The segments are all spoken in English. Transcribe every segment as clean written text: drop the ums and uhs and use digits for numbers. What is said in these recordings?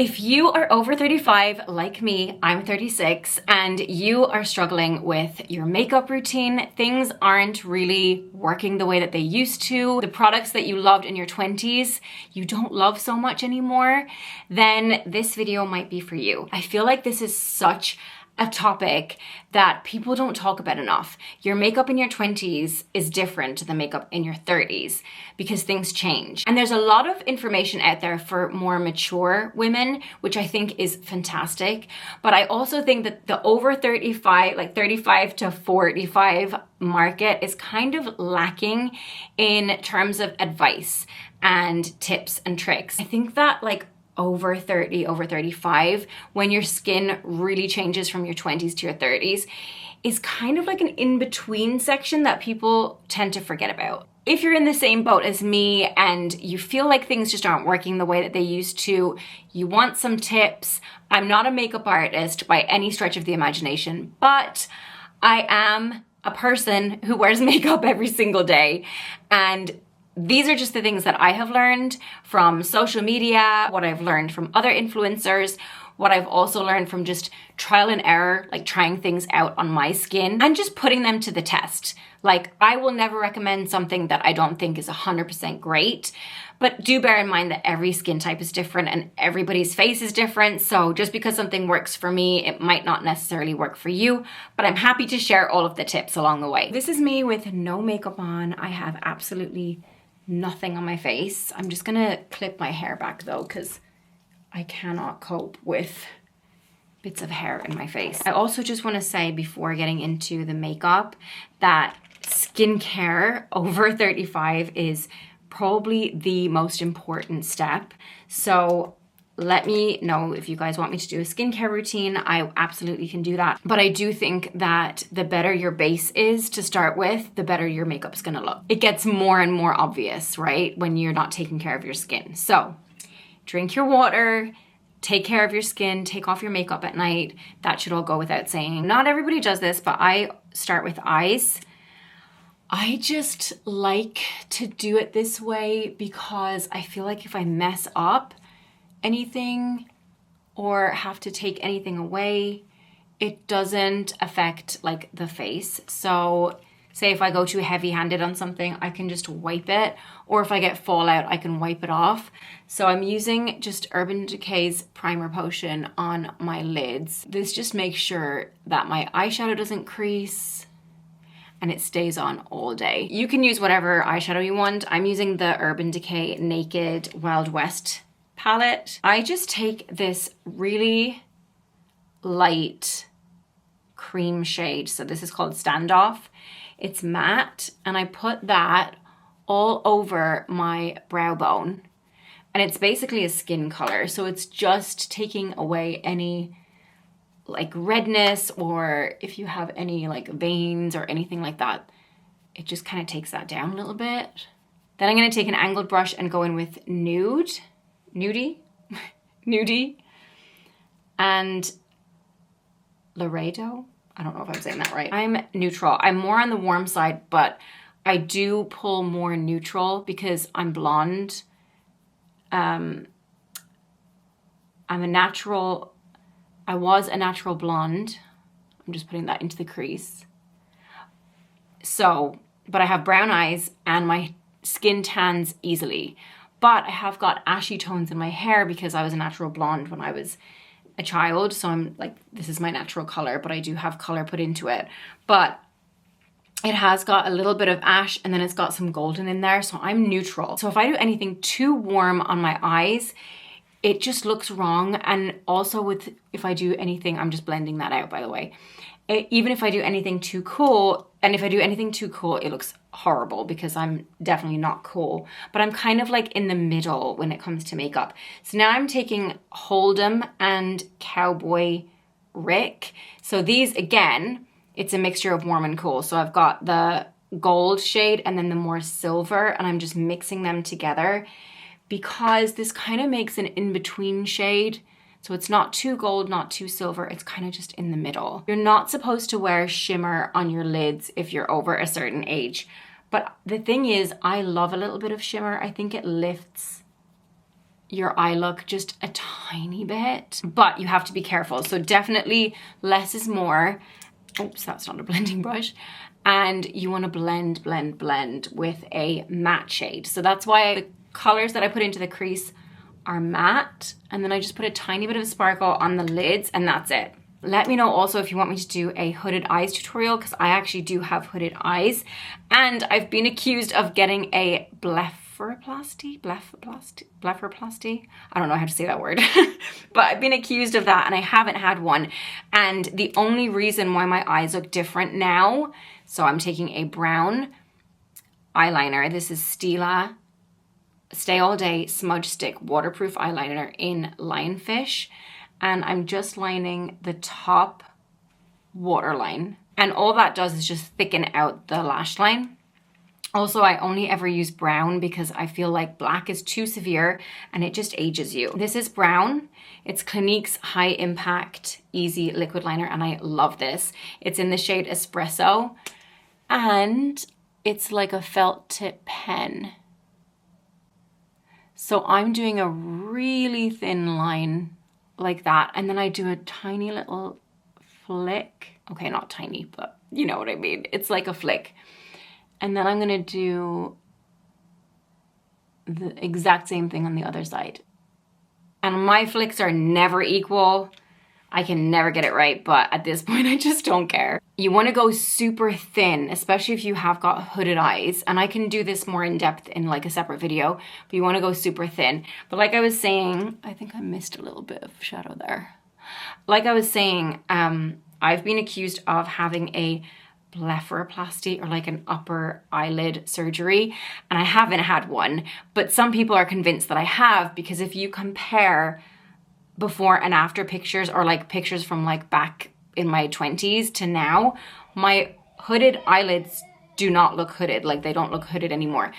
If you are over 35, like me, I'm 36, and you are struggling with your makeup routine, things aren't really working the way that they used to, the products that you loved in your 20s, you don't love so much anymore, then this video might be for you. I feel like this is such a topic that people don't talk about enough. Your makeup in your 20s is different to the makeup in your 30s because things change. And there's a lot of information out there for more mature women, which I think is fantastic. But I also think that the over 35, like 35 to 45 market is kind of lacking in terms of advice and tips and tricks. I think that like over 30, over 35, when your skin really changes from your 20s to your 30s, is kind of like an in-between section that people tend to forget about. If you're in the same boat as me and you feel like things just aren't working the way that they used to, you want some tips. I'm not a makeup artist by any stretch of the imagination, but I am a person who wears makeup every single day, and these are just the things that I have learned from social media, what I've learned from other influencers, what I've also learned from just trial and error, like trying things out on my skin and just putting them to the test. Like, I will never recommend something that I don't think is 100% great, but do bear in mind that every skin type is different and everybody's face is different. So just because something works for me, it might not necessarily work for you, but I'm happy to share all of the tips along the way. This is me with no makeup on. I have absolutely nothing on my face. I'm just gonna clip my hair back though, because I cannot cope with bits of hair in my face. I also just want to say before getting into the makeup that skincare over 35 is probably the most important step. So let me know if you guys want me to do a skincare routine. I absolutely can do that. But I do think that the better your base is to start with, the better your makeup's gonna look. It gets more and more obvious, right, when you're not taking care of your skin. So drink your water, take care of your skin, take off your makeup at night. That should all go without saying. Not everybody does this, but I start with eyes. I just like to do it this way because I feel like if I mess up anything or have to take anything away, it doesn't affect like the face. So say if I go too heavy-handed on something, I can just wipe it, or if I get fallout, I can wipe it off. So I'm using just Urban Decay's Primer Potion on my lids. This just makes sure that my eyeshadow doesn't crease and it stays on all day. You can use whatever eyeshadow you want. I'm using the Urban Decay Naked Wild West palette. I just take this really light cream shade. So this is called Standoff. It's matte, and I put that all over my brow bone. And it's basically a skin color. So it's just taking away any like redness, or if you have any like veins or anything like that, it just kind of takes that down a little bit. Then I'm gonna take an angled brush and go in with Nudie, and Laredo. I don't know if I'm saying that right. I'm neutral. I'm more on the warm side, but I do pull more neutral because I'm blonde. I was a natural blonde. I'm just putting that into the crease. So, but I have brown eyes and my skin tans easily. But I have got ashy tones in my hair because I was a natural blonde when I was a child. So I'm like, this is my natural color, but I do have color put into it. But it has got a little bit of ash and then it's got some golden in there. So I'm neutral. So if I do anything too warm on my eyes, it just looks wrong. And also if I do anything, I'm just blending that out, by the way. Even if I do anything too cool, and if I do anything too cool, it looks horrible because I'm definitely not cool. But I'm kind of like in the middle when it comes to makeup. So now I'm taking Hold'em and Cowboy Rick. So these, again, it's a mixture of warm and cool. So I've got the gold shade and then the more silver, and I'm just mixing them together because this kind of makes an in-between shade. So it's not too gold, not too silver. It's kind of just in the middle. You're not supposed to wear shimmer on your lids if you're over a certain age. But the thing is, I love a little bit of shimmer. I think it lifts your eye look just a tiny bit, but you have to be careful. So definitely less is more. Oops, that's not a blending brush. And you want to blend, blend, blend with a matte shade. So that's why the colors that I put into the crease are matte. And then I just put a tiny bit of sparkle on the lids and that's it. Let me know also if you want me to do a hooded eyes tutorial, because I actually do have hooded eyes. And I've been accused of getting a blepharoplasty? I don't know how to say that word. But I've been accused of that and I haven't had one. And the only reason why my eyes look different now, so I'm taking a brown eyeliner. This is Stila Stay All Day Smudge Stick Waterproof Eyeliner in Lionfish. And I'm just lining the top waterline. And all that does is just thicken out the lash line. Also, I only ever use brown because I feel like black is too severe and it just ages you. This is brown. It's Clinique's High Impact Easy Liquid Liner and I love this. It's in the shade Espresso and it's like a felt tip pen. So I'm doing a really thin line like that, and then I do a tiny little flick. Okay, not tiny, but you know what I mean. It's like a flick. And then I'm gonna do the exact same thing on the other side. And my flicks are never equal. I can never get it right, but at this point I just don't care. You wanna go super thin, especially if you have got hooded eyes. And I can do this more in depth in like a separate video, but you wanna go super thin. But like I was saying, I think I missed a little bit of shadow there. Like I was saying, I've been accused of having a blepharoplasty or like an upper eyelid surgery, and I haven't had one, but some people are convinced that I have, because if you compare before and after pictures, or like pictures from like back in my 20s to now, my hooded eyelids do not look hooded. Like they don't look hooded anymore.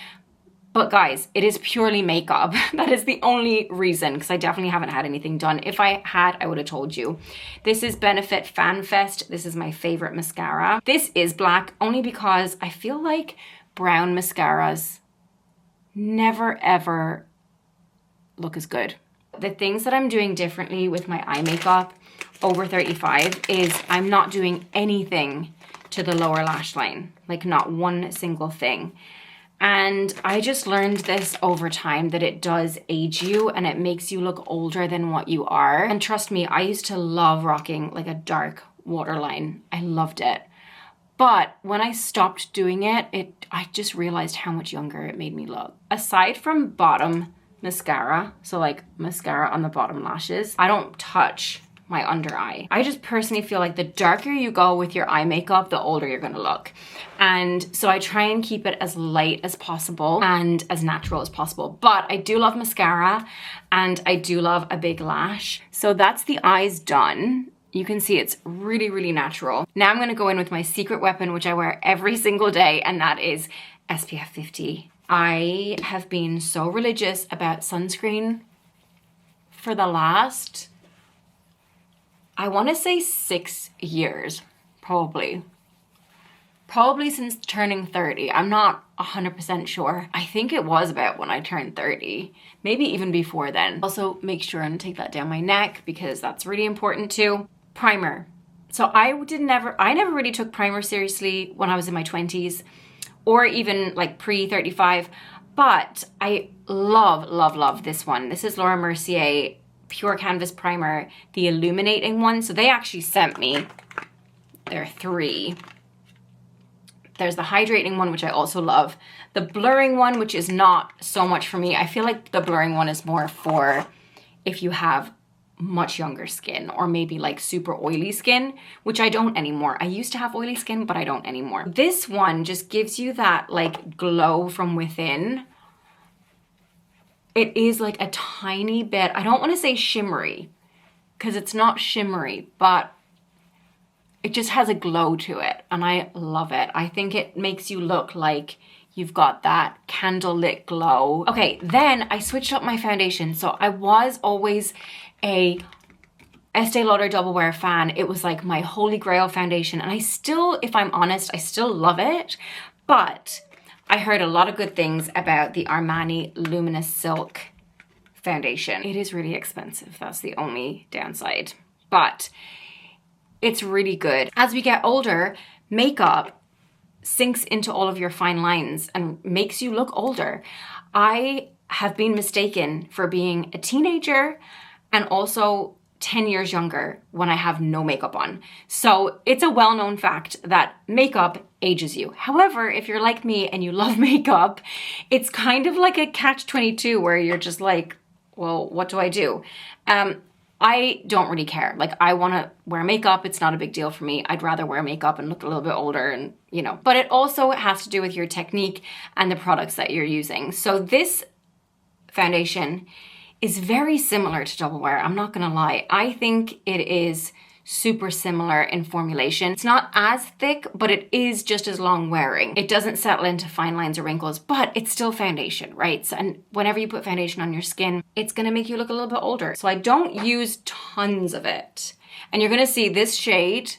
But guys, it is purely makeup. That is the only reason, because I definitely haven't had anything done. If I had, I would have told you. This is Benefit Fan Fest. This is my favorite mascara. This is black only because I feel like brown mascaras never ever look as good. The things that I'm doing differently with my eye makeup over 35 is I'm not doing anything to the lower lash line, like not one single thing. And I just learned this over time, that it does age you and it makes you look older than what you are. And trust me, I used to love rocking like a dark waterline. I loved it. But when I stopped doing it, I just realized how much younger it made me look. Aside from bottom mascara, so like mascara on the bottom lashes, I don't touch my under eye. I just personally feel like the darker you go with your eye makeup, the older you're gonna look. And so I try and keep it as light as possible and as natural as possible. But I do love mascara and I do love a big lash. So that's the eyes done. You can see it's really, really natural. Now I'm gonna go in with my secret weapon, which I wear every single day, and that is SPF 50. I have been so religious about sunscreen for the last, I want to say 6 years, probably since turning 30. I'm not 100% sure. I think it was about when I turned 30, maybe even before then. Also, make sure and take that down my neck because that's really important too. Primer. So I never really took primer seriously when I was in my 20s or even like pre-35, but I love this one. This is Laura Mercier Pure Canvas Primer, the illuminating one. So they actually sent me, there are 3. There's the hydrating one, which I also love. The blurring one, which is not so much for me. I feel like the blurring one is more for if you have much younger skin or maybe like super oily skin, which I don't anymore. I used to have oily skin, but I don't anymore. This one just gives you that like glow from within. It is like a tiny bit, I don't want to say shimmery because it's not shimmery, but it just has a glow to it and I love it. I think it makes you look like you've got that candlelit glow. Okay, then I switched up my foundation. So I was always a Estee Lauder Double Wear fan. It was like my holy grail foundation. And I still, if I'm honest, I still love it. But I heard a lot of good things about the Armani Luminous Silk foundation. It is really expensive. That's the only downside, but it's really good. As we get older, makeup sinks into all of your fine lines and makes you look older. I have been mistaken for being a teenager and also 10 years younger when I have no makeup on. So it's a well-known fact that makeup ages you. However, if you're like me and you love makeup, it's kind of like a catch-22 where you're just like, well, what do I do? I don't really care. Like, I want to wear makeup. It's not a big deal for me. I'd rather wear makeup and look a little bit older and, you know. But it also has to do with your technique and the products that you're using. So this foundation is very similar to Double Wear. I'm not going to lie. I think it is super similar in formulation. It's not as thick, but it is just as long wearing. It doesn't settle into fine lines or wrinkles, but it's still foundation, right? So, and whenever you put foundation on your skin, it's gonna make you look a little bit older. So I don't use tons of it. And you're gonna see this shade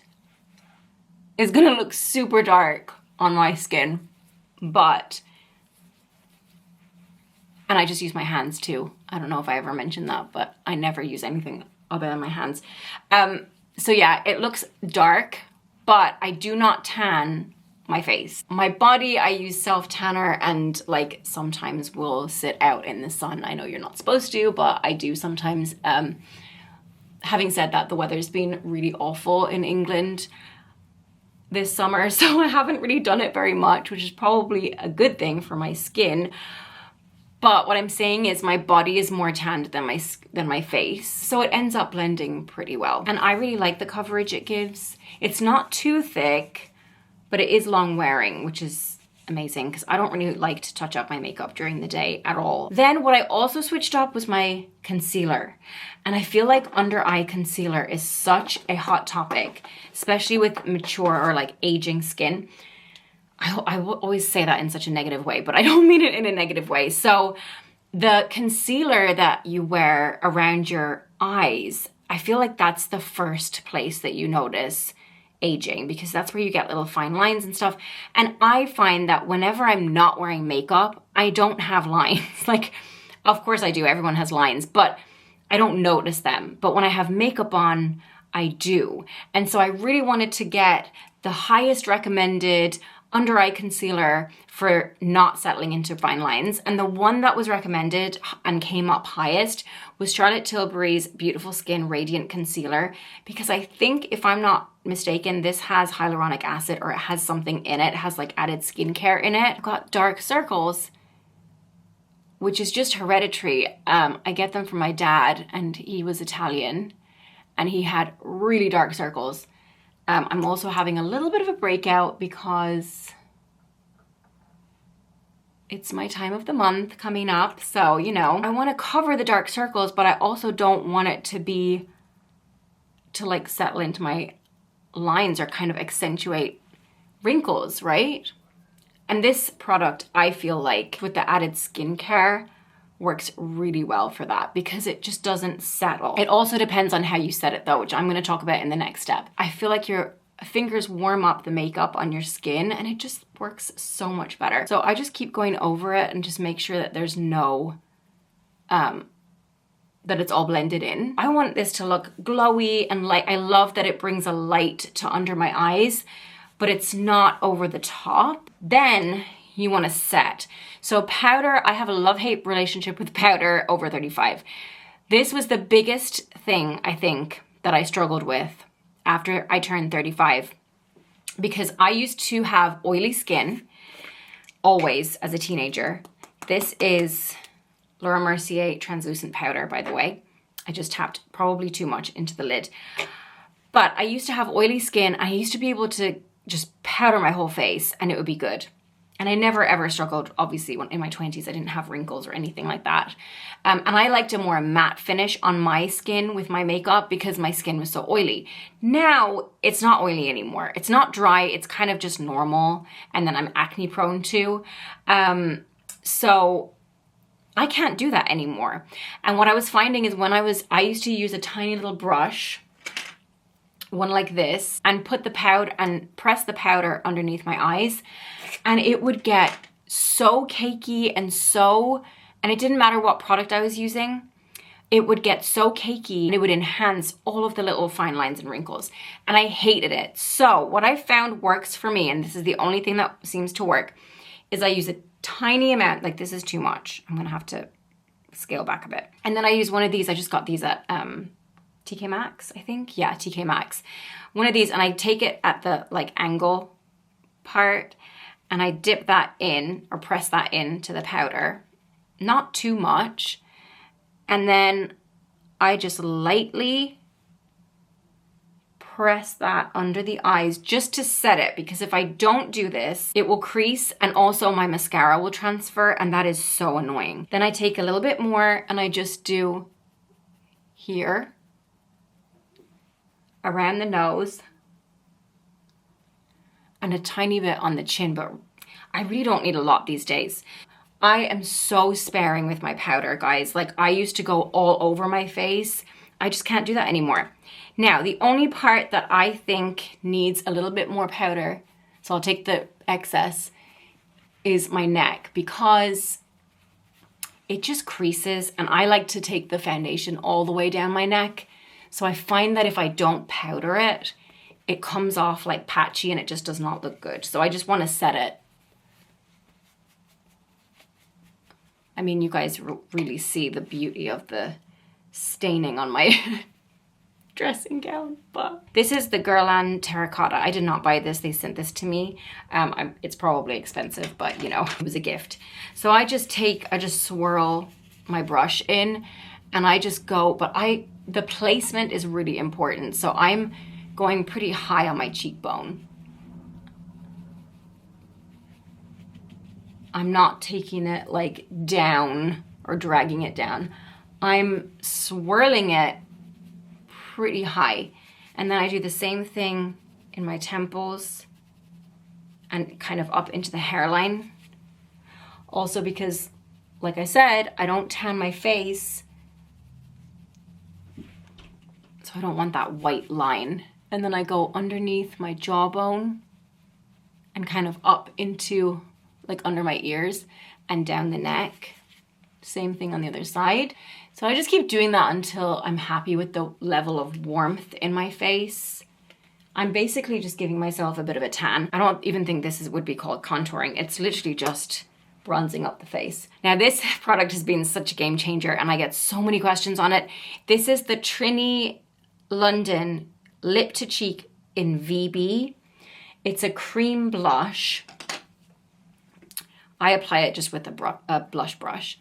is gonna look super dark on my skin, but, and I just use my hands too. I don't know if I ever mentioned that, but I never use anything other than my hands. So yeah, it looks dark, but I do not tan my face. My body, I use self-tanner and like sometimes will sit out in the sun. I know you're not supposed to, but I do sometimes. Having said that, the weather's been really awful in England this summer, so I haven't really done it very much, which is probably a good thing for my skin. But what I'm saying is my body is more tanned than my face. So it ends up blending pretty well. And I really like the coverage it gives. It's not too thick, but it is long wearing, which is amazing because I don't really like to touch up my makeup during the day at all. Then what I also switched up was my concealer. And I feel like under eye concealer is such a hot topic, especially with mature or like aging skin. I will always say that in such a negative way, but I don't mean it in a negative way. So the concealer that you wear around your eyes, I feel like that's the first place that you notice aging because that's where you get little fine lines and stuff. And I find that whenever I'm not wearing makeup, I don't have lines. Like, of course I do, everyone has lines, but I don't notice them. But when I have makeup on, I do. And so I really wanted to get the highest recommended under eye concealer for not settling into fine lines. And the one that was recommended and came up highest was Charlotte Tilbury's Beautiful Skin Radiant Concealer, because I think, if I'm not mistaken, this has hyaluronic acid or it has something in it. It has like added skincare in it. I've got dark circles, which is just hereditary. I get them from my dad and he was Italian and he had really dark circles. I'm also having a little bit of a breakout because it's my time of the month coming up. So, you know, I want to cover the dark circles, but I also don't want it to like settle into my lines or kind of accentuate wrinkles, right? And this product, I feel like with the added skincare, works really well for that because it just doesn't settle. It also depends on how you set it though, which I'm going to talk about in the next step. I feel like your fingers warm up the makeup on your skin and it just works so much better. So I just keep going over it and just make sure that there's no, that it's all blended in. I want this to look glowy and light. I love that it brings a light to under my eyes, but it's not over the top. Then you want to set. So powder, I have a love-hate relationship with powder over 35. This was the biggest thing, I think, that I struggled with after I turned 35, because I used to have oily skin always as a teenager. This is Laura Mercier translucent powder, by the way. I just tapped probably too much into the lid. But I used to have oily skin. I used to be able to just powder my whole face and it would be good. And I never ever struggled, obviously, when in my 20s, I didn't have wrinkles or anything like that. And I liked a more matte finish on my skin with my makeup because my skin was so oily. Now, it's not oily anymore. It's not dry, it's kind of just normal. And then I'm acne prone too. So I can't do that anymore. And what I was finding is I used to use a tiny little brush, one like this, and put the powder and press the powder underneath my eyes. And it would get so cakey and it didn't matter what product I was using. it would get so cakey and it would enhance all of the little fine lines and wrinkles. And I hated it. So what I found works for me, and this is the only thing that seems to work, is I use a tiny amount, like this is too much. I'm gonna have to scale back a bit. And then I use one of these, I just got these at TK Maxx, I think. Yeah, TK Maxx. One of these, and I take it at the like angle part, and I dip that in, or press that into the powder. Not too much. And then I just lightly press that under the eyes just to set it, because if I don't do this, it will crease and also my mascara will transfer, and that is so annoying. Then I take a little bit more and I just do here, around the nose, and a tiny bit on the chin, but I really don't need a lot these days. I am so sparing with my powder, guys. Like, I used to go all over my face. I just can't do that anymore. Now, the only part that I think needs a little bit more powder, so I'll take the excess, is my neck, because it just creases, and I like to take the foundation all the way down my neck. So I find that if I don't powder it, it comes off like patchy and it just does not look good. So I just want to set it. I mean, you guys really see the beauty of the staining on my dressing gown. But this is the Guerlain Terracotta. I did not buy this. They sent this to me. It's probably expensive, but you know, it was a gift. So I just swirl my brush in, and I just go, but the placement is really important. So I'm going pretty high on my cheekbone. I'm not taking it like down or dragging it down. I'm swirling it pretty high. And then I do the same thing in my temples and kind of up into the hairline. Also because, like I said, I don't tan my face, so I don't want that white line. And then I go underneath my jawbone and kind of up into like under my ears and down the neck. Same thing on the other side. So I just keep doing that until I'm happy with the level of warmth in my face. I'm basically just giving myself a bit of a tan. I don't even think this would be called contouring. It's literally just bronzing up the face. Now this product has been such a game changer and I get so many questions on it. This is the Trini London Lip to Cheek in VB. It's a cream blush. I apply it just with a blush brush.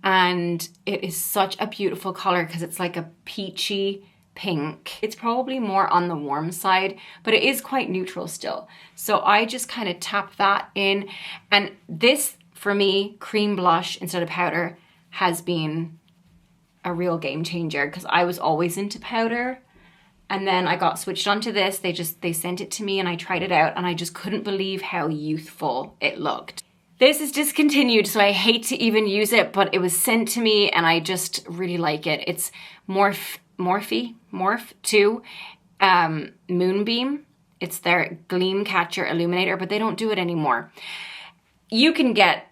And it is such a beautiful color because it's like a peachy pink. It's probably more on the warm side, but it is quite neutral still. So I just kind of tap that in. And this, for me, cream blush instead of powder has been a real game changer because I was always into powder. And then I got switched onto this. They sent it to me and I tried it out and I just couldn't believe how youthful it looked. This is discontinued, so I hate to even use it, but it was sent to me and I just really like it. It's Morph 2 Moonbeam. It's their Gleam Catcher Illuminator, but they don't do it anymore. You can get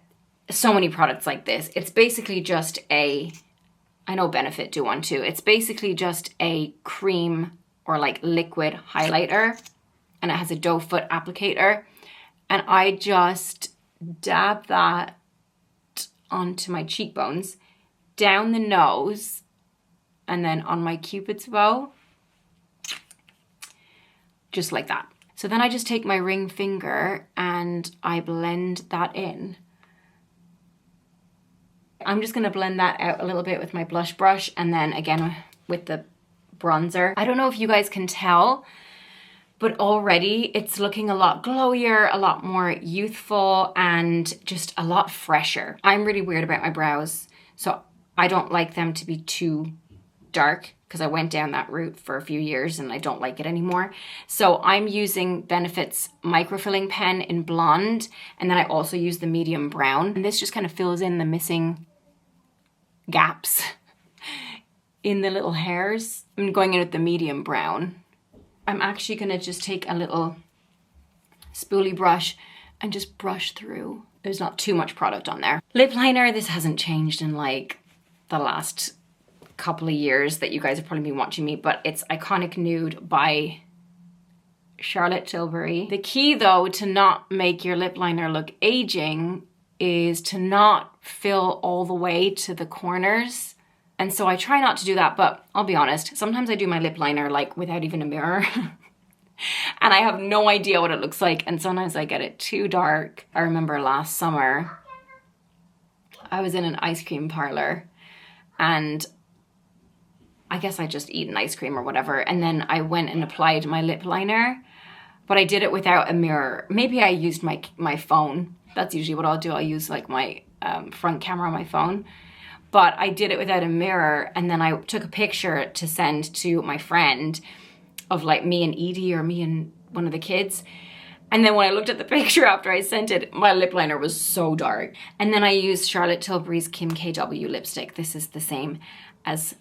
so many products like this. It's basically just I know Benefit do one too. It's basically just a cream or like liquid highlighter, and it has a doe foot applicator. And I just dab that onto my cheekbones, down the nose, and then on my Cupid's bow, just like that. So then I just take my ring finger and I blend that in. I'm just gonna blend that out a little bit with my blush brush and then again with the bronzer. I don't know if you guys can tell, but already it's looking a lot glowier, a lot more youthful, and just a lot fresher. I'm really weird about my brows, so I don't like them to be too dark because I went down that route for a few years and I don't like it anymore. So I'm using Benefit's microfilling pen in blonde, and then I also use the medium brown. And this just kind of fills in the missing gaps in the little hairs. I'm going in with the medium brown. I'm actually gonna just take a little spoolie brush and just brush through. There's not too much product on there. Lip liner, this hasn't changed in like the last couple of years that you guys have probably been watching me, but it's Iconic Nude by Charlotte Tilbury. The key though to not make your lip liner look aging is to not fill all the way to the corners. And so I try not to do that, but I'll be honest, sometimes I do my lip liner like without even a mirror. And I have no idea what it looks like, and sometimes I get it too dark. I remember last summer, I was in an ice cream parlor, and I guess I just eaten ice cream or whatever, and then I went and applied my lip liner, but I did it without a mirror. Maybe I used my phone. That's usually what I'll do. I'll use like my front camera on my phone. But I did it without a mirror, and then I took a picture to send to my friend of like me and Edie or me and one of the kids. And then when I looked at the picture after I sent it, my lip liner was so dark. And then I used Charlotte Tilbury's Kim KW lipstick. This is the same as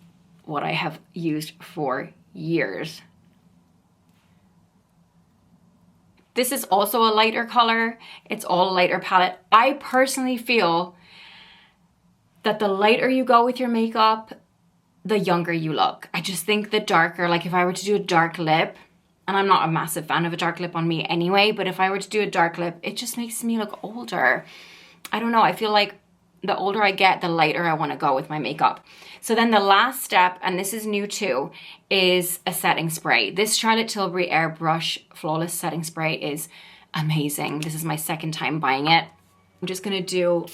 what I have used for years. This is also a lighter color. It's all a lighter palette. I personally feel that the lighter you go with your makeup, the younger you look. I just think the darker, like if I were to do a dark lip, and I'm not a massive fan of a dark lip on me anyway, but if I were to do a dark lip, it just makes me look older. I don't know, I feel like the older I get, the lighter I want to go with my makeup. So then the last step, and this is new too, is a setting spray. This Charlotte Tilbury Airbrush Flawless Setting Spray is amazing. This is my second time buying it. I'm just gonna do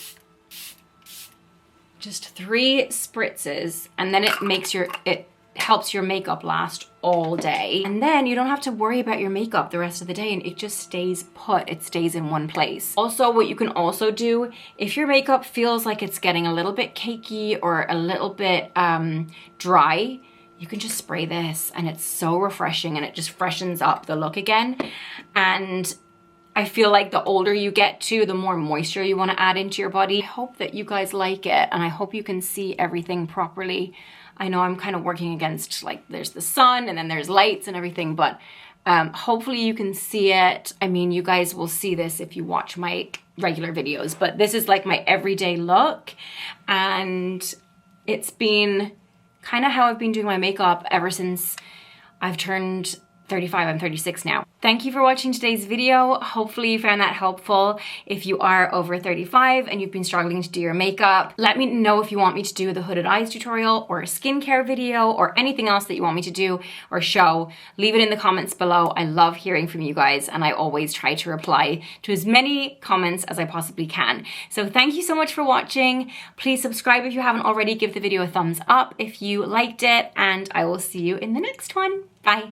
just 3 spritzes, and then it helps your makeup last all day. And then you don't have to worry about your makeup the rest of the day, and it just stays put. It stays in one place. Also, what you can also do, if your makeup feels like it's getting a little bit cakey or a little bit dry, you can just spray this, and it's so refreshing, and it just freshens up the look again. And I feel like the older you get too, the more moisture you want to add into your body. I hope that you guys like it, and I hope you can see everything properly. I know I'm kind of working against, like, there's the sun and then there's lights and everything, but hopefully you can see it. I mean, you guys will see this if you watch my regular videos, but this is like my everyday look, and it's been kind of how I've been doing my makeup ever since I've turned 35. I'm 36 now. Thank you for watching today's video. Hopefully you found that helpful. If you are over 35 and you've been struggling to do your makeup, let me know if you want me to do the hooded eyes tutorial or a skincare video or anything else that you want me to do or show. Leave it in the comments below. I love hearing from you guys, and I always try to reply to as many comments as I possibly can. So thank you so much for watching. Please subscribe if you haven't already. Give the video a thumbs up if you liked it, and I will see you in the next one. Bye.